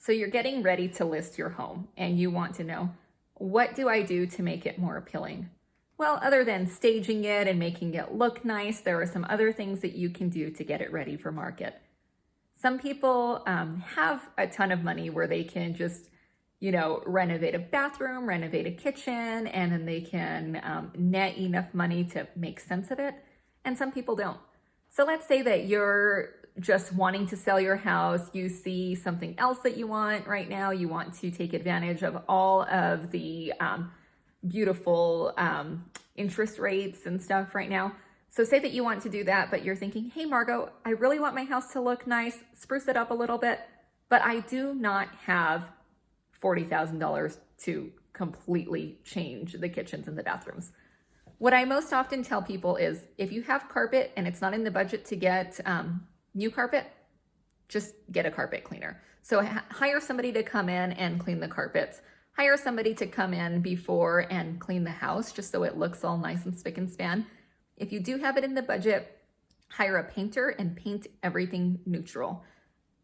So you're getting ready to list your home and you want to know, what do I do to make it more appealing? Well, other than staging it and making it look nice, there are some other things that you can do to get it ready for market. Some people have a ton of money where they can just, renovate a bathroom, renovate a kitchen, and then they can net enough money to make sense of it. And some people don't. So let's say that you're just wanting to sell your house. You see something else that you want right now. You want to take advantage of all of the beautiful interest rates and stuff right now. So say that you want to do that, but you're thinking, hey, Margot, I really want my house to look nice, spruce it up a little bit, but I do not have $40,000 to completely change the kitchens and the bathrooms. What I most often tell people is, if you have carpet and it's not in the budget to get new carpet, just get a carpet cleaner. So hire somebody to come in and clean the carpets. Hire somebody to come in before and clean the house just so it looks all nice and spick and span. If you do have it in the budget, hire a painter and paint everything neutral.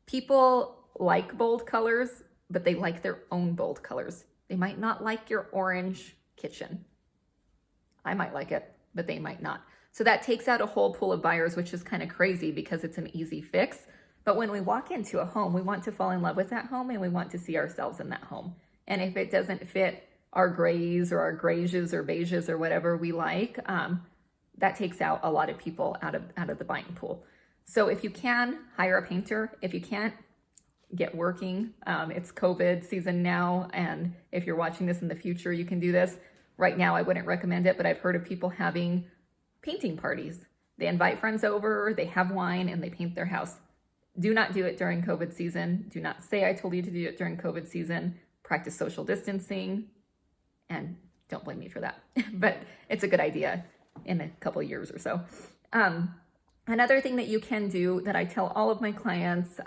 People like bold colors, but they like their own bold colors. They might not like your orange kitchen. I might like it, but they might not. So that takes out a whole pool of buyers, which is kind of crazy because it's an easy fix. But when we walk into a home, we want to fall in love with that home and we want to see ourselves in that home. And if it doesn't fit our grays or our grays or beiges or whatever we like, that takes out a lot of people out of the buying pool. So if you can, hire a painter. If you can't, get working. It's COVID season now. And if you're watching this in the future, you can do this. Right now, I wouldn't recommend it, but I've heard of people having painting parties. They invite friends over, they have wine, and they paint their house. Do not do it during COVID season. Do not say I told you to do it during COVID season. Practice social distancing, and don't blame me for that. But it's a good idea in a couple years or so. Another thing that you can do that I tell all of my clients,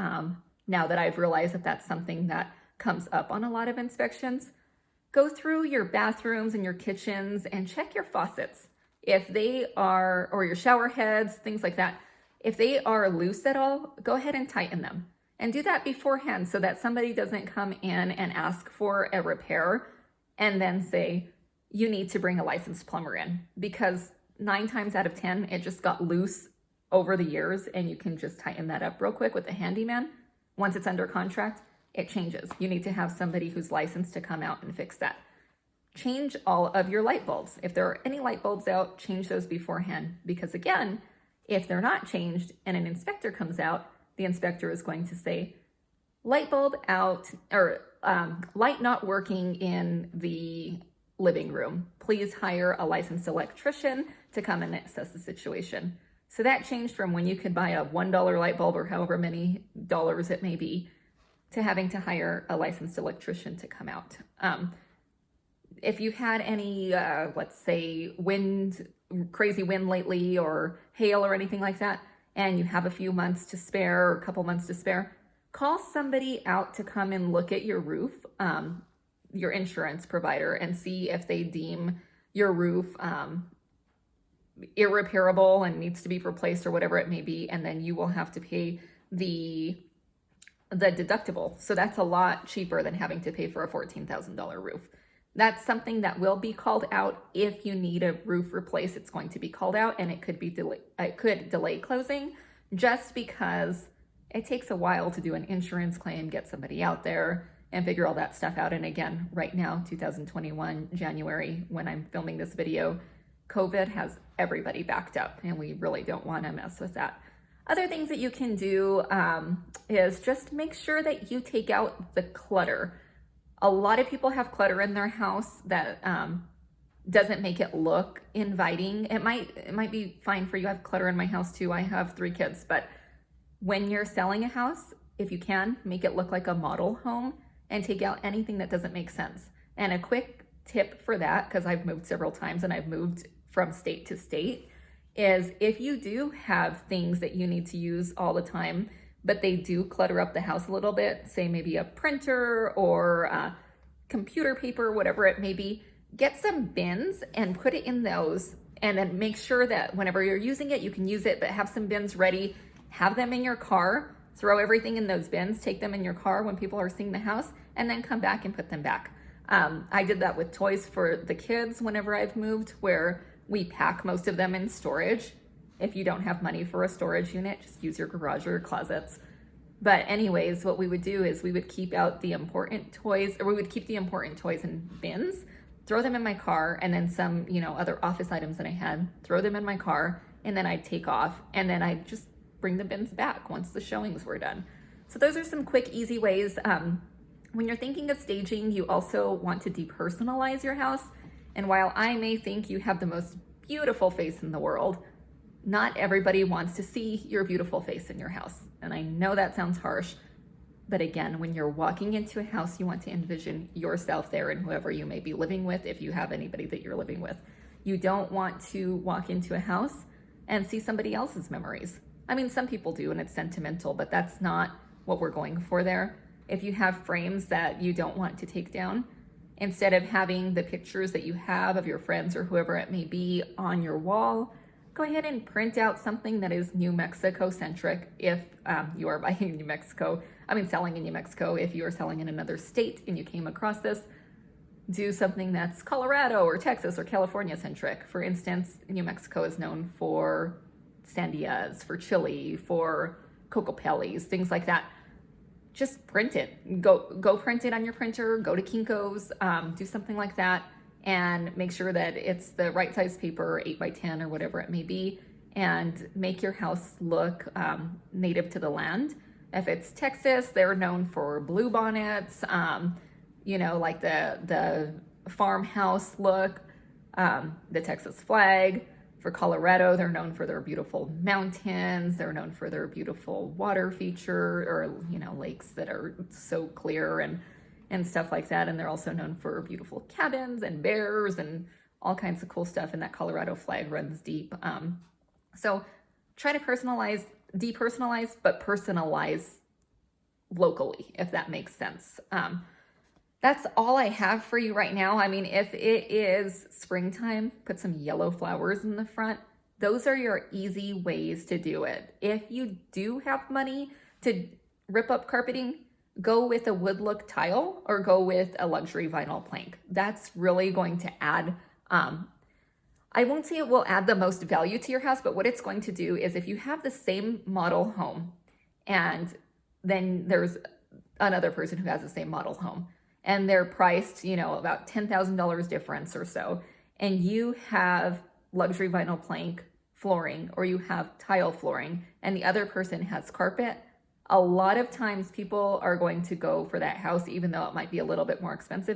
now that I've realized that that's something that comes up on a lot of inspections, go through your bathrooms and your kitchens and check your faucets. If they are, or your shower heads, things like that, if they are loose at all, go ahead and tighten them. And do that beforehand so that somebody doesn't come in and ask for a repair and then say, you need to bring a licensed plumber in. Because 9 times out of 10, it just got loose over the years, and you can just tighten that up real quick with a handyman. Once it's under contract, it changes. You need to have somebody who's licensed to come out and fix that. Change all of your light bulbs. If there are any light bulbs out, change those beforehand. Because again, if they're not changed and an inspector comes out, the inspector is going to say, light bulb out, or light not working in the living room. Please hire a licensed electrician to come and assess the situation. So that changed from when you could buy a $1 light bulb or however many dollars it may be to having to hire a licensed electrician to come out. If you've had any, let's say, crazy wind lately, or hail or anything like that, and you have a few months to spare or a couple months to spare, call somebody out to come and look at your roof, your insurance provider, and see if they deem your roof irreparable and needs to be replaced or whatever it may be. And then you will have to pay the deductible. So that's a lot cheaper than having to pay for a $14,000 roof. That's something that will be called out. If you need a roof replaced, it's going to be called out, and it could delay closing, just because it takes a while to do an insurance claim, get somebody out there and figure all that stuff out. And again, right now, 2021, January, when I'm filming this video, COVID has everybody backed up, and we really don't want to mess with that. Other things that you can do is just make sure that you take out the clutter. A lot of people have clutter in their house that doesn't make it look inviting. It might be fine for you. I have clutter in my house too. I have 3 kids, but when you're selling a house, if you can, make it look like a model home and take out anything that doesn't make sense. And a quick tip for that, because I've moved several times and I've moved from state to state, is if you do have things that you need to use all the time, but they do clutter up the house a little bit, say maybe a printer or computer paper, whatever it may be, get some bins and put it in those, and then make sure that whenever you're using it, you can use it, but have some bins ready, have them in your car. throw everything in those bins, take them in your car when people are seeing the house, and then come back and put them back. I did that with toys for the kids whenever I've moved, where we pack most of them in storage. If you don't have money for a storage unit, just use your garage or your closets. But anyways, what we would do is we would keep out the important toys, or we would keep the important toys in bins, throw them in my car, and then some, other office items that I had, throw them in my car, and then I'd take off, and then I'd just bring the bins back once the showings were done. So those are some quick, easy ways. When you're thinking of staging, you also want to depersonalize your house. And while I may think you have the most beautiful face in the world, not everybody wants to see your beautiful face in your house. And I know that sounds harsh, but again, when you're walking into a house, you want to envision yourself there and whoever you may be living with, if you have anybody that you're living with. You don't want to walk into a house and see somebody else's memories. I mean, some people do, and it's sentimental, but that's not what we're going for there. If you have frames that you don't want to take down, instead of having the pictures that you have of your friends or whoever it may be on your wall, go ahead and print out something that is New Mexico centric if you are buying in New Mexico. Selling in New Mexico. If you are selling in another state and you came across this, do something that's Colorado or Texas or California centric. For instance, New Mexico is known for sandias, for chili, for cocopelis, things like that. Just print it. Go print it on your printer. Go to Kinko's. Do something like that, and make sure that it's the right size paper, 8x10 or whatever it may be, and make your house look native to the land. If it's Texas, they're known for blue bonnets, like the farmhouse look, the Texas flag. For Colorado, they're known for their beautiful mountains. They're known for their beautiful water feature, or, lakes that are so clear and stuff like that. And they're also known for beautiful cabins and bears and all kinds of cool stuff. And that Colorado flag runs deep. So try to depersonalize, but personalize locally, if that makes sense. That's all I have for you right now. If it is springtime, put some yellow flowers in the front. Those are your easy ways to do it. If you do have money to rip up carpeting, go with a wood look tile or go with a luxury vinyl plank. That's really going to add, I won't say it will add the most value to your house, but what it's going to do is, if you have the same model home and then there's another person who has the same model home, and they're priced, about $10,000 difference or so, and you have luxury vinyl plank flooring or you have tile flooring and the other person has carpet, a lot of times people are going to go for that house, even though it might be a little bit more expensive.